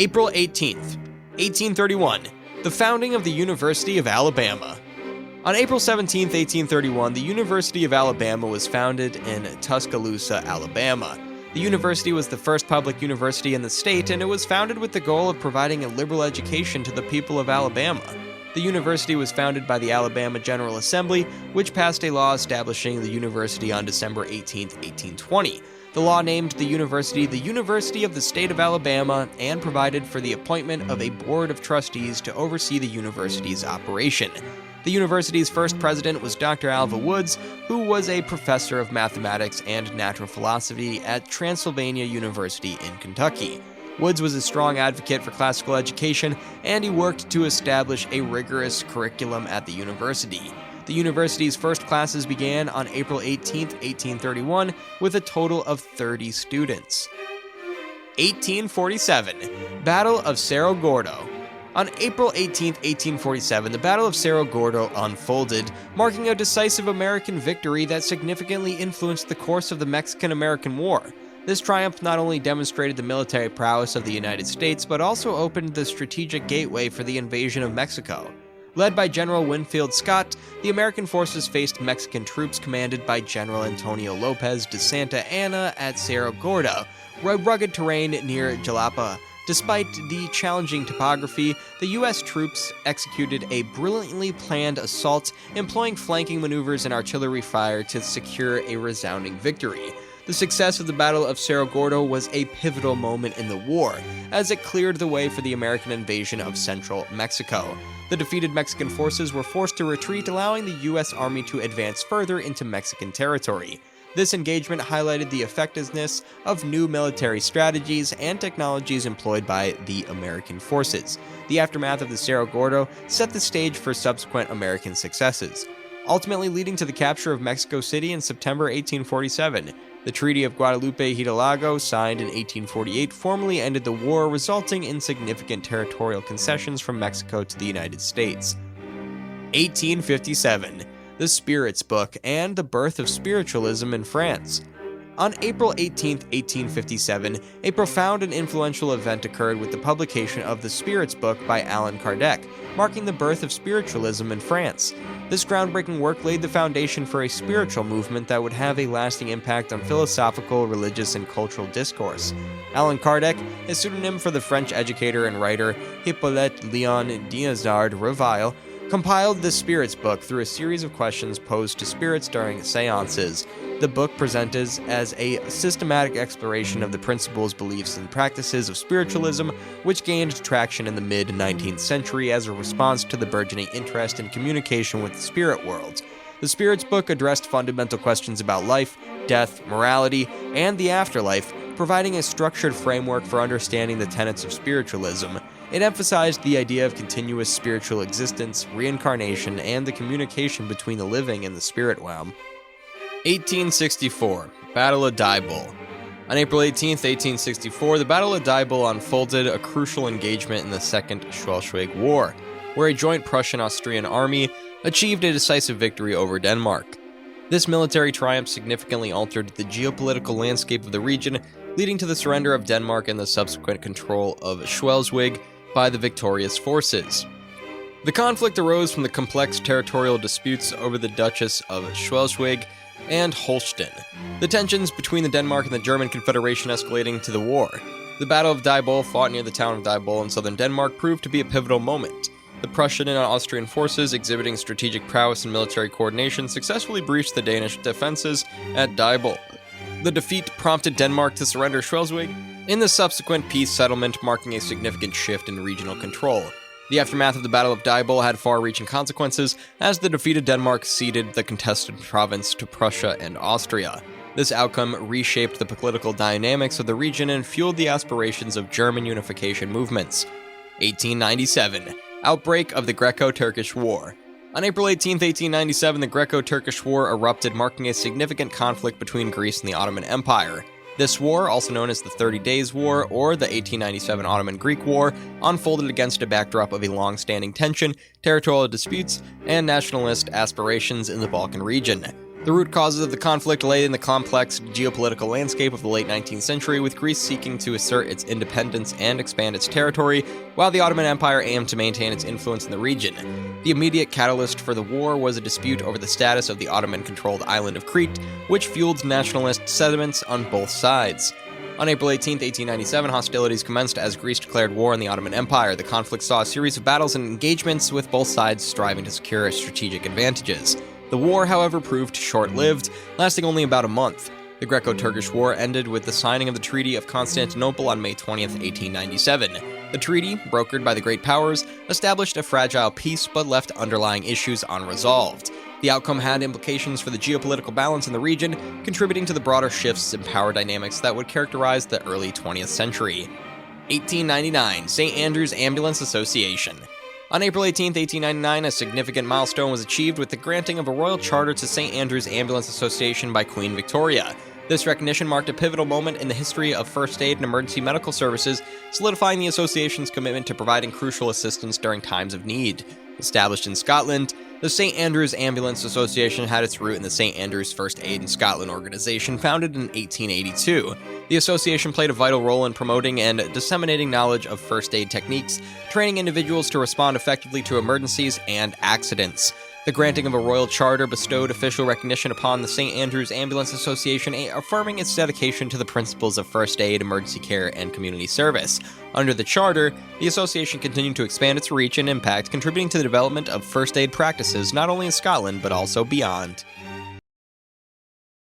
April 18th, 1831, the founding of the University of Alabama. On April 17, 1831, the University of Alabama was founded in Tuscaloosa, Alabama. The university was the first public university in the state, and it was founded with the goal of providing a liberal education to the people of Alabama. The university was founded by the Alabama General Assembly, which passed a law establishing the university on December 18, 1820. The law named the University of the State of Alabama and provided for the appointment of a board of trustees to oversee the university's operation. The university's first president was Dr. Alva Woods, who was a professor of mathematics and natural philosophy at Transylvania University in Kentucky. Woods was a strong advocate for classical education, and he worked to establish a rigorous curriculum at the university. The university's first classes began on April 18, 1831, with a total of 30 students. 1847, Battle of Cerro Gordo. On April 18, 1847, the Battle of Cerro Gordo unfolded, marking a decisive American victory that significantly influenced the course of the Mexican-American War. This triumph not only demonstrated the military prowess of the United States, but also opened the strategic gateway for the invasion of Mexico. Led by General Winfield Scott, the American forces faced Mexican troops commanded by General Antonio Lopez de Santa Anna at Cerro Gordo, rugged terrain near Jalapa. Despite the challenging topography, the U.S. troops executed a brilliantly planned assault, employing flanking maneuvers and artillery fire to secure a resounding victory. The success of the Battle of Cerro Gordo was a pivotal moment in the war, as it cleared the way for the American invasion of central Mexico. The defeated Mexican forces were forced to retreat, allowing the U.S. Army to advance further into Mexican territory. This engagement highlighted the effectiveness of new military strategies and technologies employed by the American forces. The aftermath of the Cerro Gordo set the stage for subsequent American successes, ultimately leading to the capture of Mexico City in September 1847. The Treaty of Guadalupe Hidalgo, signed in 1848, formally ended the war, resulting in significant territorial concessions from Mexico to the United States. 1857. The Spirits Book and the birth of spiritualism in France. On April 18, 1857, a profound and influential event occurred with the publication of the Spirits Book by Allan Kardec, marking the birth of spiritualism in France. This groundbreaking work laid the foundation for a spiritual movement that would have a lasting impact on philosophical, religious, and cultural discourse. Allan Kardec, a pseudonym for the French educator and writer Hippolyte Léon Dionizard Reville, compiled the Spirits Book through a series of questions posed to spirits during seances. The book presented as a systematic exploration of the principles, beliefs, and practices of spiritualism, which gained traction in the mid-19th century as a response to the burgeoning interest in communication with the spirit world. The Spirits Book addressed fundamental questions about life, death, morality, and the afterlife, providing a structured framework for understanding the tenets of spiritualism. It emphasized the idea of continuous spiritual existence, reincarnation, and the communication between the living and the spirit realm. 1864, Battle of Diebol. On April 18, 1864, the Battle of Diebol unfolded, a crucial engagement in the Second Schleswig War, where a joint Prussian-Austrian army achieved a decisive victory over Denmark. This military triumph significantly altered the geopolitical landscape of the region, leading to the surrender of Denmark and the subsequent control of Schleswig by the victorious forces. The conflict arose from the complex territorial disputes over the Duchess of Schleswig and Holstein, the tensions between the Denmark and the German Confederation escalating to the war. The Battle of Diebol, fought near the town of Diebol in southern Denmark, proved to be a pivotal moment. The Prussian and Austrian forces, exhibiting strategic prowess and military coordination, successfully breached the Danish defenses at Diebol. The defeat prompted Denmark to surrender Schleswig, in the subsequent peace settlement marking a significant shift in regional control. The aftermath of the Battle of Diebol had far-reaching consequences, as the defeated Denmark ceded the contested province to Prussia and Austria. This outcome reshaped the political dynamics of the region and fueled the aspirations of German unification movements. 1897. Outbreak of the Greco-Turkish War. On April 18, 1897, the Greco-Turkish War erupted, marking a significant conflict between Greece and the Ottoman Empire. This war, also known as the 30 Days War or the 1897 Ottoman-Greek War, unfolded against a backdrop of a long-standing tension, territorial disputes, and nationalist aspirations in the Balkan region. The root causes of the conflict lay in the complex geopolitical landscape of the late 19th century, with Greece seeking to assert its independence and expand its territory, while the Ottoman Empire aimed to maintain its influence in the region. The immediate catalyst for the war was a dispute over the status of the Ottoman-controlled island of Crete, which fueled nationalist sentiments on both sides. On April 18, 1897, hostilities commenced as Greece declared war on the Ottoman Empire. The conflict saw a series of battles and engagements, with both sides striving to secure strategic advantages. The war, however, proved short-lived, lasting only about a month. The Greco-Turkish War ended with the signing of the Treaty of Constantinople on May 20, 1897. The treaty, brokered by the great powers, established a fragile peace but left underlying issues unresolved. The outcome had implications for the geopolitical balance in the region, contributing to the broader shifts in power dynamics that would characterize the early 20th century. 1899, St. Andrew's Ambulance Association. On April 18, 1899, a significant milestone was achieved with the granting of a royal charter to St. Andrew's Ambulance Association by Queen Victoria. This recognition marked a pivotal moment in the history of first aid and emergency medical services, solidifying the association's commitment to providing crucial assistance during times of need. Established in Scotland, the St. Andrews Ambulance Association had its root in the St. Andrews First Aid in Scotland organization, founded in 1882. The association played a vital role in promoting and disseminating knowledge of first aid techniques, training individuals to respond effectively to emergencies and accidents. The granting of a royal charter bestowed official recognition upon the St. Andrews Ambulance Association, affirming its dedication to the principles of first aid, emergency care, and community service. Under the charter, the association continued to expand its reach and impact, contributing to the development of first aid practices not only in Scotland but also beyond.